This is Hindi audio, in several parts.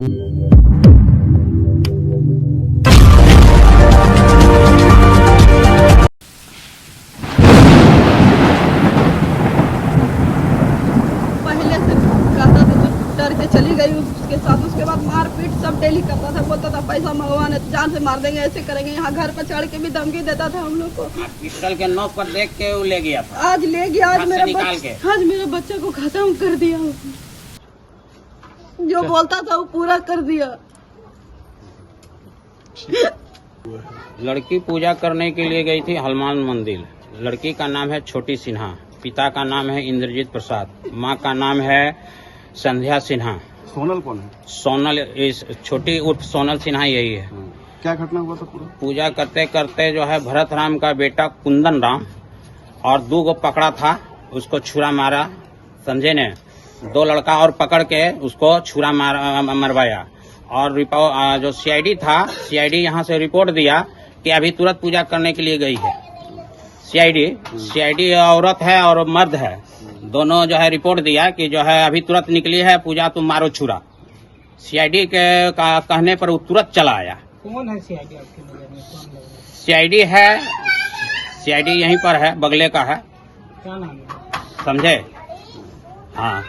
पहले से कहता था तो डर के चली गई उसके साथ। उसके बाद मारपीट सब डेली करता था, बोलता था पैसा मंगवाने जान से मार देंगे, ऐसे करेंगे। यहाँ घर पर चढ़ के भी धमकी देता था हम लोग को। पिस्टल के नोक पर देख के वो ले गया था। आज ले गया, आज मेरे बच्चे को खत्म कर दिया। जो बोलता था वो पूरा कर दिया। लड़की पूजा करने के लिए गई थी हनुमान मंदिर। लड़की का नाम है छोटी सिन्हा, पिता का नाम है इंद्रजीत प्रसाद, माँ का नाम है संध्या सिन्हा। सोनल कौन है? सोनल इस छोटी उर्फ सोनल सिन्हा यही है। क्या घटना हुआ था पूरा? पूजा करते करते जो है भरत राम का बेटा कुंदन राम और 2 गो पकड़ा था, उसको छुरा मारा। संजय ने 2 लड़का और पकड़ के उसको छुरा मरवाया। और जो सीआईडी था, सीआईडी यहाँ से रिपोर्ट दिया कि अभी तुरंत पूजा करने के लिए गई है। सीआईडी औरत है और मर्द है, दोनों जो है रिपोर्ट दिया कि जो है अभी तुरंत निकली है पूजा, तुम मारो छुरा। सीआईडी के कहने पर वो तुरंत चला आया। कौन है सीआईडी आपके नजर में? कौन लग रहा है? सीआईडी है, सीआईडी यहीं पर है, बगले का है। क्या नाम है? समझे? हाँ।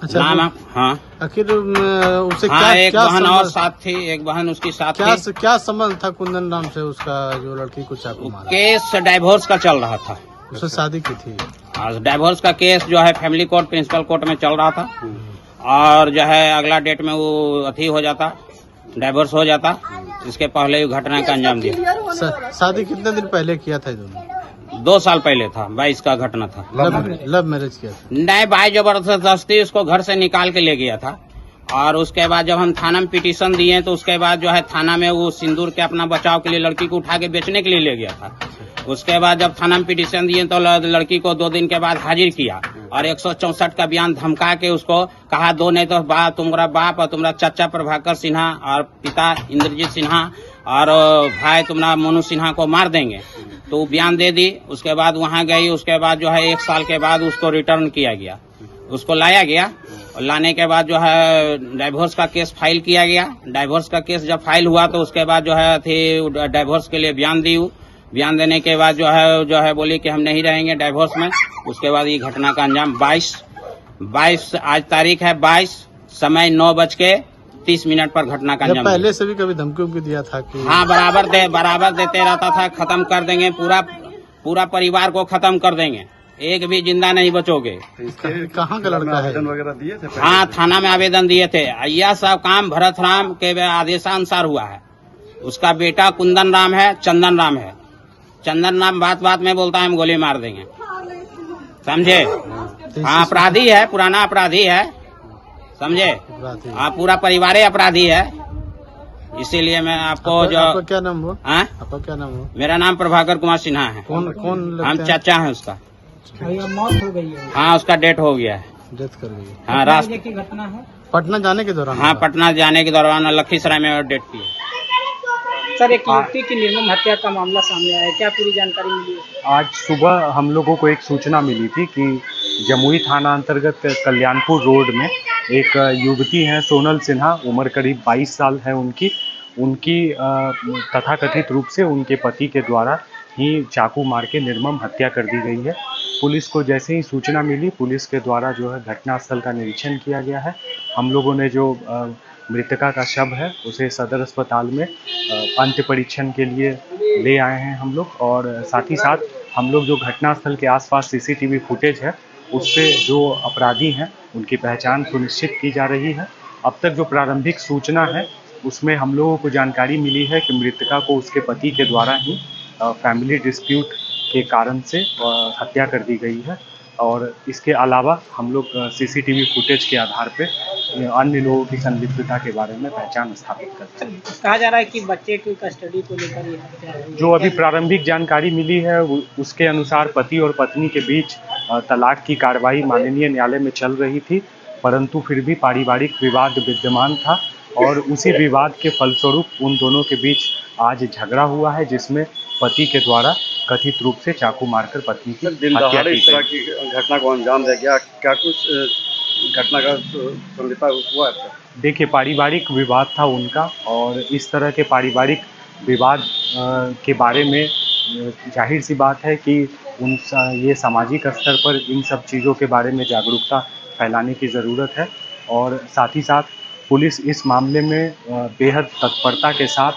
अच्छा, नाम हाँ। आखिर उसे हाँ, एक क्या बहन और साथ थी, एक बहन उसकी साथ थी। क्या संबंध था कुंदन राम से उसका, जो लड़की को चाकू मारा? केस डाइवोर्स का चल रहा था। उससे शादी की थी। आज डाइवोर्स का केस जो है फैमिली कोर्ट, प्रिंसिपल कोर्ट में चल रहा था। और जो है अगला डेट में वो अथी हो जाता, डाइवोर्स हो जाता। इसके पहले ही घटना का अंजाम दिया। शादी कितने दिन पहले किया था दोनों? 2 साल पहले था, 22 का घटना था। लव मैरिज किया था? नहीं, भाई जबरदस्ती उसको घर से निकाल के ले गया था। और उसके बाद जब हम थाना में पिटीशन दिए तो उसके बाद जो है थाना में वो सिंदूर के अपना बचाव के लिए लड़की को उठा के बेचने के लिए ले गया था। उसके बाद जब थाना में पिटीशन दिए तो लड़की को 2 दिन के बाद हाजिर किया और 164 का बयान धमका के उसको कहा, 2 नहीं तो तुम्हारा बाप और तुम्हारा चाचा प्रभाकर सिन्हा और पिता इंद्रजीत सिन्हा और भाई तुम्हारा मोनू सिन्हा को मार देंगे। तो वो बयान दे दी। उसके बाद वहाँ गई। उसके बाद जो है 1 साल के बाद उसको रिटर्न किया गया, उसको लाया गया। और लाने के बाद जो है डाइवोर्स का केस फाइल किया गया। डाइवोर्स का केस जब फाइल हुआ तो उसके बाद जो है थी डाइवोर्स के लिए बयान दी। बयान देने के बाद जो है बोली कि हम नहीं रहेंगे डाइवोर्स में। उसके बाद ये घटना का अंजाम 22 आज तारीख है 22, समय 9:30 पर घटना का अंजाम। पहले से भी कभी धमकी दिया था कि? हाँ, बराबर देते रहता था, खत्म कर देंगे, पूरा परिवार को खत्म कर देंगे, एक भी जिंदा नहीं बचोगे। कहाँ का लड़का है? आवेदन वगैरह दिए थे? हाँ, थाना में आवेदन दिए थे। यह सब काम भरत राम के आदेशानुसार हुआ है। उसका बेटा कुंदन राम है, चंदन राम है। चंदन राम बात में बोलता है हम गोली मार देंगे, समझे? हाँ, अपराधी है, पुराना अपराधी है, समझे? हाँ, पूरा परिवार अपराधी है। इसीलिए मैं आपको आपका क्या नाम हुआ? आपका क्या नाम हुआ? मेरा नाम प्रभाकर कुमार सिन्हा है। कौन हम चाचा हैं उसका। मौत हो गई है? हाँ, उसका डेथ हो गया है। डेथ कर गई? हाँ, रास्ते की घटना है। पटना जाने के दौरान? हाँ, पटना जाने के दौरान लखीसराय में डेथ की। सर, एक युवती की निर्मम हत्या का मामला सामने आया है, क्या पूरी जानकारी मिली है? आज सुबह हम लोगों को एक सूचना मिली थी कि जमुई थाना अंतर्गत कल्याणपुर रोड में एक युवती है सोनल सिन्हा, उम्र करीब 22 साल है उनकी तथाकथित रूप से उनके पति के द्वारा ही चाकू मार के निर्मम हत्या कर दी गई है। पुलिस को जैसे ही सूचना मिली, पुलिस के द्वारा जो है घटनास्थल का निरीक्षण किया गया है। हम लोगों ने जो मृतका का शव है उसे सदर अस्पताल में अंत्य परीक्षण के लिए ले आए हैं हम लोग। और साथ ही साथ हम लोग जो घटनास्थल के आसपास सीसीटीवी फुटेज है उससे जो अपराधी हैं उनकी पहचान सुनिश्चित की जा रही है। अब तक जो प्रारंभिक सूचना है उसमें हम लोगों को जानकारी मिली है कि मृतका को उसके पति के द्वारा ही फैमिली डिस्प्यूट के कारण से हत्या कर दी गई है। और इसके अलावा हम लोग सीसीटीवी फुटेज के आधार पे अन्य लोगों की संलिप्तता के बारे में पहचान स्थापित करते हैं। कहा जा रहा है कि बच्चे की कस्टडी को लेकर ये हत्या हुई है। जो अभी प्रारंभिक जानकारी मिली है उसके अनुसार पति और पत्नी के बीच तलाक की कार्रवाई माननीय न्यायालय में चल रही थी, परंतु फिर भी पारिवारिक विवाद विद्यमान था और उसी विवाद के फलस्वरूप उन दोनों के बीच आज झगड़ा हुआ है, जिसमें पति के द्वारा कथित रूप से चाकू मारकर पत्नी की हत्या की इस तरह की घटना को अंजाम दिया गया। क्या कुछ घटना का संलिप्त हुआ है? देखिए, पारिवारिक विवाद था उनका, और इस तरह के पारिवारिक विवाद के बारे में जाहिर सी बात है कि ये सामाजिक स्तर पर इन सब चीज़ों के बारे में जागरूकता फैलाने की ज़रूरत है। और साथ ही साथ पुलिस इस मामले में बेहद तत्परता के साथ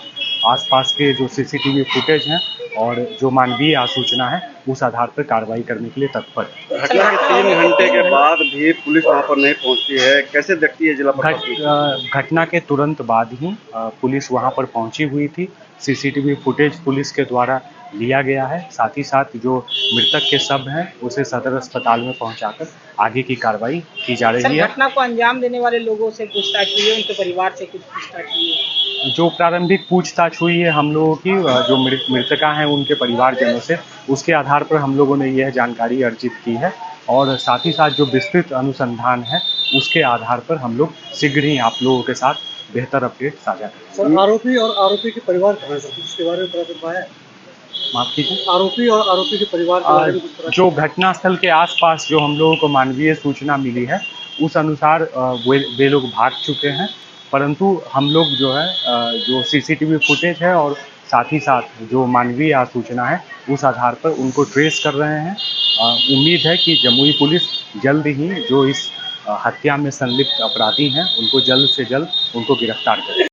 आसपास के जो सीसीटीवी फुटेज हैं और जो मानवीय आसूचना है, उस आधार पर कार्रवाई करने के लिए तत्पर है। घटना के 3 घंटे के बाद भी पुलिस वहां पर नहीं पहुंचती है, कैसे देखती है जिला प्रशासन? घटना के तुरंत बाद ही पुलिस वहां पर पहुंची हुई थी। सीसीटीवी फुटेज पुलिस के द्वारा लिया गया है। साथ ही साथ जो मृतक के शव हैं उसे सदर अस्पताल में पहुंचाकर आगे की कार्रवाई की जा रही है। घटना को अंजाम देने वाले लोगों से पूछताछ की है, उनके परिवार से कुछ पूछताछ की है? जो प्रारंभिक पूछताछ हुई है हम लोगों की, जो मृतका हैं उनके परिवारजनों से, उसके आधार पर हम लोगों ने यह जानकारी अर्जित की है। और साथ ही साथ जो विस्तृत अनुसंधान है उसके आधार पर हम लोग शीघ्र ही आप लोगों के साथ बेहतर अपडेट साझा करेंगे। आरोपी और आरोपी के परिवार कहाँ से, इसके बारे में पता चल पाया है? माफ कीजिए, आरोपी और आरोपी के परिवार के बारे में कुछ पता जो घटनास्थल के आसपास जो हम लोगों को मानवीय सूचना मिली है उस अनुसार वे लोग भाग चुके हैं। परंतु हम लोग जो है जो सीसीटीवी फुटेज है और साथ ही साथ जो मानवीय आसूचना है उस आधार पर उनको ट्रेस कर रहे हैं। उम्मीद है कि जमुई पुलिस जल्द ही जो इस हत्या में संलिप्त अपराधी हैं उनको जल्द से जल्द उनको गिरफ्तार करें।